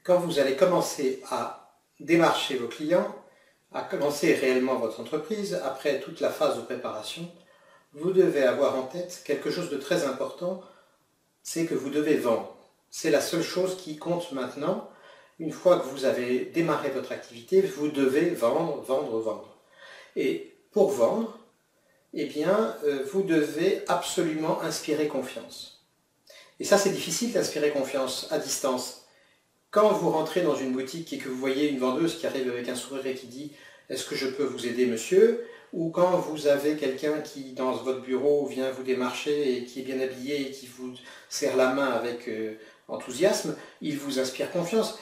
quand vous allez commencer à démarcher vos clients, à commencer réellement votre entreprise, après toute la phase de préparation, vous devez avoir en tête quelque chose de très important, c'est que vous devez vendre. C'est la seule chose qui compte maintenant. Une fois que vous avez démarré votre activité, vous devez vendre, vendre, vendre. Et pour vendre, eh bien, vous devez absolument inspirer confiance. Et ça, c'est difficile d'inspirer confiance à distance. Quand vous rentrez dans une boutique et que vous voyez une vendeuse qui arrive avec un sourire et qui dit « Est-ce que je peux vous aider, monsieur ?» ou quand vous avez quelqu'un qui, dans votre bureau, vient vous démarcher et qui est bien habillé et qui vous serre la main avec enthousiasme, il vous inspire confiance.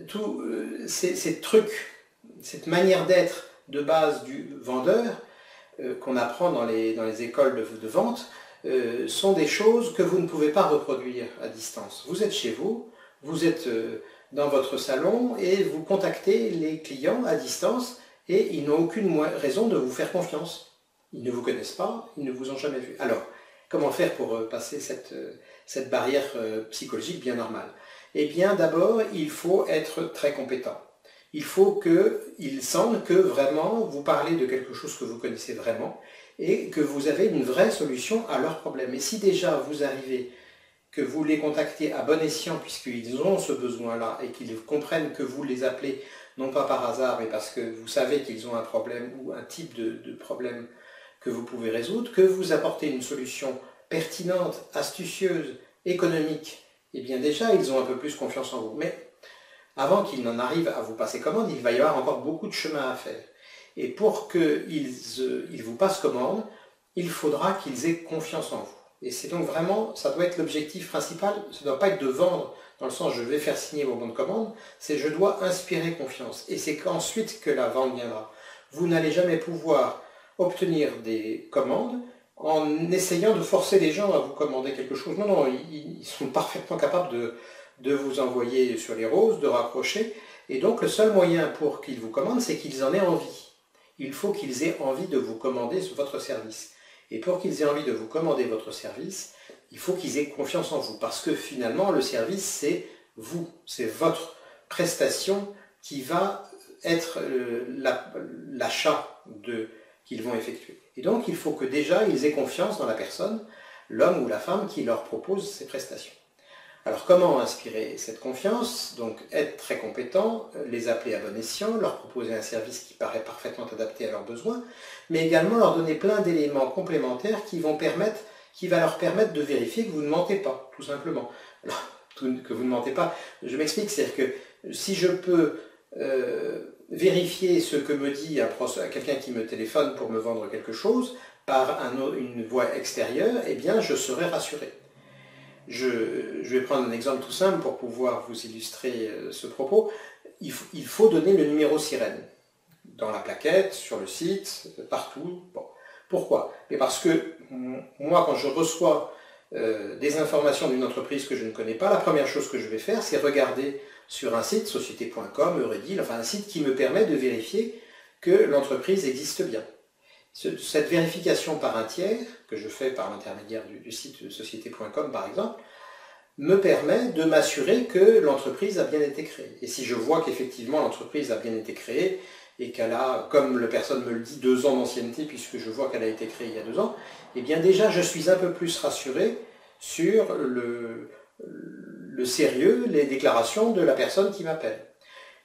Tous ces trucs, cette manière d'être de base du vendeur qu'on apprend dans les écoles de vente sont des choses que vous ne pouvez pas reproduire à distance. Vous êtes chez vous, vous êtes dans votre salon et vous contactez les clients à distance et ils n'ont aucune raison de vous faire confiance. Ils ne vous connaissent pas, ils ne vous ont jamais vu. Alors, comment faire pour passer cette barrière psychologique bien normale? Eh bien, d'abord, il faut être très compétent. Il faut qu'ils sentent que vraiment vous parlez de quelque chose que vous connaissez vraiment et que vous avez une vraie solution à leurs problèmes. Et si déjà vous arrivez, que vous les contactez à bon escient puisqu'ils ont ce besoin-là et qu'ils comprennent que vous les appelez non pas par hasard mais parce que vous savez qu'ils ont un problème ou un type de problème que vous pouvez résoudre, que vous apportez une solution pertinente, astucieuse, économique, eh bien déjà ils ont un peu plus confiance en vous. Mais avant qu'ils n'en arrivent à vous passer commande, il va y avoir encore beaucoup de chemin à faire. Et pour qu'ils vous passent commande, il faudra qu'ils aient confiance en vous. Et c'est donc vraiment, ça doit être l'objectif principal, ça ne doit pas être de vendre dans le sens je vais faire signer vos bons de commande, c'est je dois inspirer confiance. Et c'est qu'ensuite que la vente viendra. Vous n'allez jamais pouvoir obtenir des commandes en essayant de forcer les gens à vous commander quelque chose. Non, non, ils sont parfaitement capables de vous envoyer sur les roses, de raccrocher. Et donc le seul moyen pour qu'ils vous commandent, c'est qu'ils en aient envie. Il faut qu'ils aient envie de vous commander votre service. Et pour qu'ils aient envie de vous commander votre service, il faut qu'ils aient confiance en vous. Parce que finalement, le service, c'est vous. C'est votre prestation qui va être l'achat qu'ils vont effectuer. Et donc, il faut que déjà, ils aient confiance dans la personne, l'homme ou la femme qui leur propose ces prestations. Alors, comment inspirer cette confiance? Donc, être très compétent, les appeler à bon escient, leur proposer un service qui paraît parfaitement adapté à leurs besoins, mais également leur donner plein d'éléments complémentaires qui va leur permettre de vérifier que vous ne mentez pas, tout simplement. Alors, que vous ne mentez pas, je m'explique, c'est-à-dire que si je peux vérifier ce que me dit quelqu'un qui me téléphone pour me vendre quelque chose par une voie extérieure, eh bien, je serai rassuré. Je vais prendre un exemple tout simple pour pouvoir vous illustrer ce propos. Il faut donner le numéro sirène dans la plaquette, sur le site, partout. Bon. Pourquoi? Mais parce que moi, quand je reçois des informations d'une entreprise que je ne connais pas, la première chose que je vais faire, c'est regarder sur un site, société.com, Euredil, enfin un site qui me permet de vérifier que l'entreprise existe bien. Cette vérification par un tiers, que je fais par l'intermédiaire du site société.com par exemple, me permet de m'assurer que l'entreprise a bien été créée. Et si je vois qu'effectivement l'entreprise a bien été créée et qu'elle a, comme la personne me le dit, 2 ans d'ancienneté, puisque je vois qu'elle a été créée il y a 2 ans, eh bien déjà je suis un peu plus rassuré sur le sérieux, les déclarations de la personne qui m'appelle.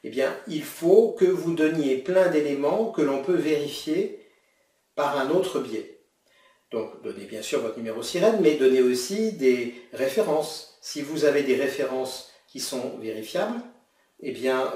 Eh bien, il faut que vous donniez plein d'éléments que l'on peut vérifier par un autre biais. Donc, donnez bien sûr votre numéro sirène, mais donnez aussi des références. Si vous avez des références qui sont vérifiables, eh bien,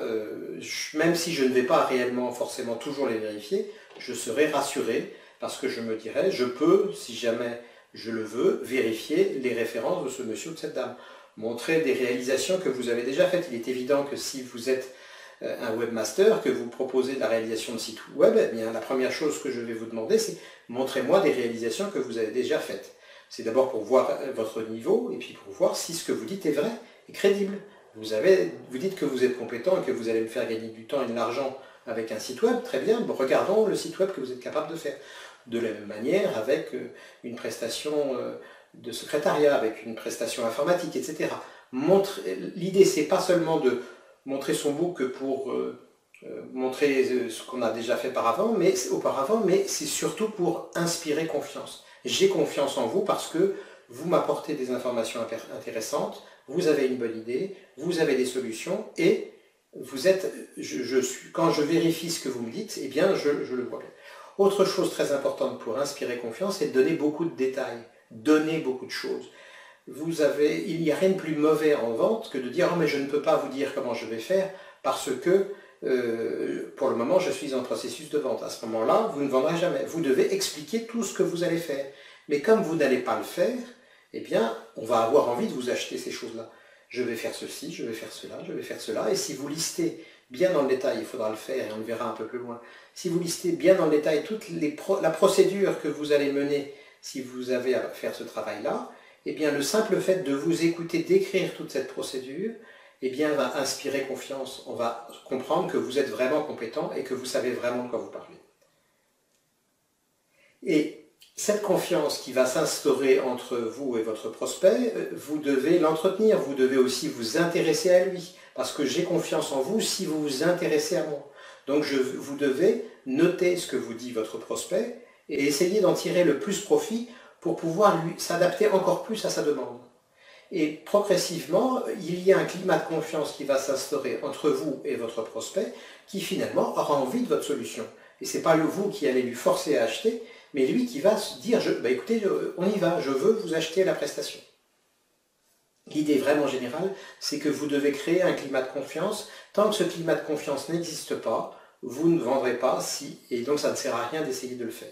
même si je ne vais pas réellement forcément toujours les vérifier, je serai rassuré parce que je me dirai, je peux, si jamais je le veux, vérifier les références de ce monsieur ou de cette dame. Montrer des réalisations que vous avez déjà faites. Il est évident que si vous êtes un webmaster, que vous proposez de la réalisation de sites web, eh bien, la première chose que je vais vous demander, c'est montrez-moi des réalisations que vous avez déjà faites. C'est d'abord pour voir votre niveau et puis pour voir si ce que vous dites est vrai et crédible. Vous dites que vous êtes compétent et que vous allez me faire gagner du temps et de l'argent avec un site web, très bien, regardons le site web que vous êtes capable de faire. De la même manière avec une prestation de secrétariat, avec une prestation informatique, etc. L'idée, c'est pas seulement de montrer son book que pour montrer ce qu'on a déjà fait auparavant, mais c'est surtout pour inspirer confiance. J'ai confiance en vous parce que vous m'apportez des informations intéressantes, vous avez une bonne idée, vous avez des solutions et vous êtes, quand je vérifie ce que vous me dites, eh bien je le vois bien. Autre chose très importante pour inspirer confiance, c'est de donner beaucoup de détails, donner beaucoup de choses. Il n'y a rien de plus mauvais en vente que de dire « Oh mais je ne peux pas vous dire comment je vais faire parce que pour le moment je suis en processus de vente ». À ce moment-là, vous ne vendrez jamais. Vous devez expliquer tout ce que vous allez faire. Mais comme vous n'allez pas le faire, eh bien on va avoir envie de vous acheter ces choses-là. Je vais faire ceci, je vais faire cela, je vais faire cela. Et si vous listez bien dans le détail, il faudra le faire et on le verra un peu plus loin, si vous listez bien dans le détail toute la procédure que vous allez mener si vous avez à faire ce travail-là, eh bien le simple fait de vous écouter décrire toute cette procédure, eh bien va inspirer confiance. On va comprendre que vous êtes vraiment compétent et que vous savez vraiment de quoi vous parlez. Et cette confiance qui va s'instaurer entre vous et votre prospect, vous devez l'entretenir, vous devez aussi vous intéresser à lui, parce que j'ai confiance en vous si vous vous intéressez à moi. Donc vous devez noter ce que vous dit votre prospect et essayer d'en tirer le plus profit pour pouvoir s'adapter encore plus à sa demande. Et progressivement, il y a un climat de confiance qui va s'instaurer entre vous et votre prospect qui finalement aura envie de votre solution. Et ce n'est pas vous qui allez lui forcer à acheter, mais lui qui va se dire écoutez, on y va, je veux vous acheter la prestation. L'idée vraiment générale, c'est que vous devez créer un climat de confiance. Tant que ce climat de confiance n'existe pas, vous ne vendrez pas et donc ça ne sert à rien d'essayer de le faire.